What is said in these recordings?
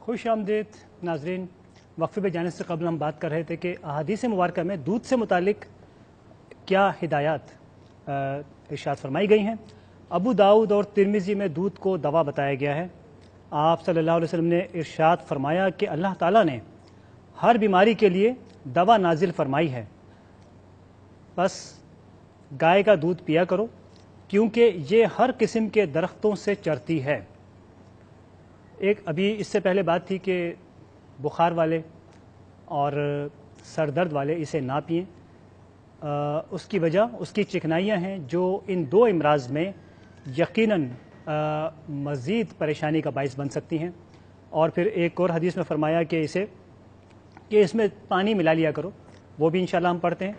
खुश आमदीद नाजरीन। वक्फे पे जाने से कबल हम बात कर रहे थे कि अहादीस मुबारक में दूध से मुतालिक क्या हिदायत इरशाद फरमाई गई हैं। अबू दाऊद और तिरमिज़ी में दूध को दवा बताया गया है। आप सल्लल्लाहु अलैहि वसल्लम ने इरशाद फरमाया कि अल्लाह ताला ने हर बीमारी के लिए दवा नाजिल फरमाई है, बस गाय का दूध पिया करो क्योंकि ये हर किस्म के दरख्तों से चरती है। एक अभी इससे पहले बात थी कि बुखार वाले और सर दर्द वाले इसे ना पिएं। उसकी वजह उसकी चिकनाइयाँ हैं जो इन दो इमराज में यकीनन मज़ीद परेशानी का बाइस बन सकती हैं। और फिर एक और हदीस में फरमाया कि इसमें पानी मिला लिया करो, वो भी इंशाल्लाह हम पढ़ते हैं।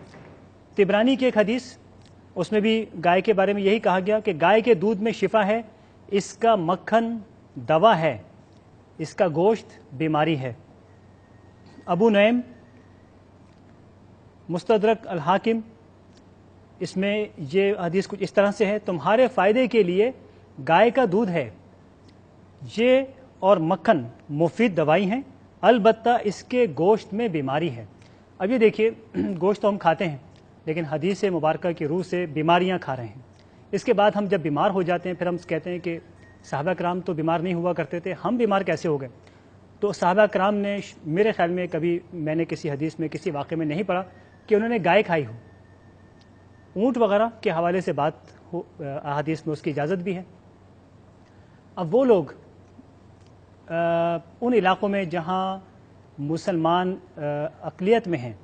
तिबरानी की एक हदीस, उसमें भी गाय के बारे में यही कहा गया कि गाय के दूध में शिफा है, इसका मक्खन दवा है, इसका गोश्त बीमारी है। अबू नईम मुस्तदरक अल हाकिम, इसमें ये हदीस कुछ इस तरह से है, तुम्हारे फ़ायदे के लिए गाय का दूध है, ये और मक्खन मुफीद दवाई हैं, अलबत्ता इसके गोश्त में बीमारी है। अब ये देखिए, गोश्त तो हम खाते हैं लेकिन हदीस मुबारक की रूह से बीमारियां खा रहे हैं। इसके बाद हम जब बीमार हो जाते हैं फिर हम कहते हैं कि सहाबा कराम तो बीमार नहीं हुआ करते थे, हम बीमार कैसे हो गए। तो सहाबा कराम ने, मेरे ख्याल में कभी मैंने किसी हदीस में किसी वाक़े में नहीं पढ़ा कि उन्होंने गाय खाई हो। ऊँट वगैरह के हवाले से बात हो, अहादीस में उसकी इजाज़त भी है। अब वो लोग उन इलाक़ों में जहाँ मुसलमान अक़लियत में हैं,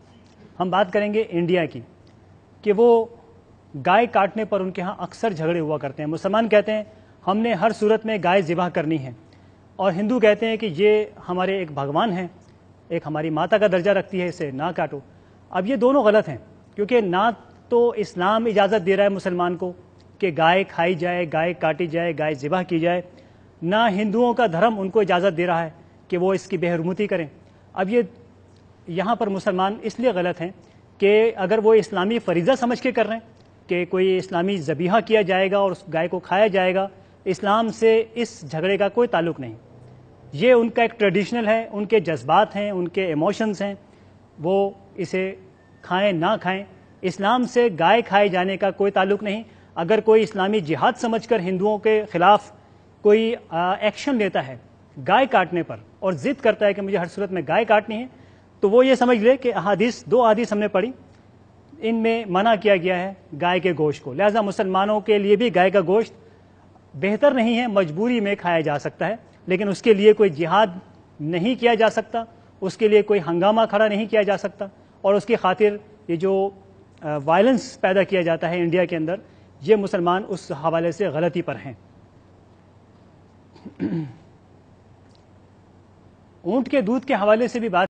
हम बात करेंगे इंडिया की, कि वो गाय काटने पर उनके यहाँ अक्सर झगड़े हुआ करते हैं। मुसलमान कहते हैं हमने हर सूरत में गाय ज़िबह करनी है, और हिंदू कहते हैं कि ये हमारे एक भगवान हैं, एक हमारी माता का दर्जा रखती है, इसे ना काटो। अब ये दोनों गलत हैं, क्योंकि ना तो इस्लाम इजाज़त दे रहा है मुसलमान को कि गाय खाई जाए, गाय काटी जाए, गाय ज़िबह की जाए, ना हिंदुओं का धर्म उनको इजाज़त दे रहा है कि वो इसकी बेहरमती करें। अब ये यहाँ पर मुसलमान इसलिए गलत हैं कि अगर वो इस्लामी फ़रीज़ा समझ के कर रहे हैं कि कोई इस्लामी ज़बीहा किया जाएगा और उस गाय को खाया जाएगा, इस्लाम से इस झगड़े का कोई ताल्लुक़ नहीं। ये उनका एक ट्रेडिशनल है, उनके जज्बात हैं, उनके इमोशंस हैं, वो इसे खाएं ना खाएं, इस्लाम से गाय खाए जाने का कोई ताल्लुक़ नहीं। अगर कोई इस्लामी जिहाद समझकर हिंदुओं के ख़िलाफ़ कोई एक्शन लेता है गाय काटने पर और ज़िद करता है कि मुझे हर सूरत में गाय काटनी है, तो वो ये समझ ले कि दो अहादीस हमने पढ़ी, इनमें मना किया गया है गाय के गोश्त को, लिहाजा मुसलमानों के लिए भी गाय का गोश्त बेहतर नहीं है, मजबूरी में खाया जा सकता है, लेकिन उसके लिए कोई जिहाद नहीं किया जा सकता, उसके लिए कोई हंगामा खड़ा नहीं किया जा सकता, और उसकी खातिर ये जो वायलेंस पैदा किया जाता है इंडिया के अंदर, ये मुसलमान उस हवाले से गलती पर हैं। ऊँट के दूध के हवाले से भी बात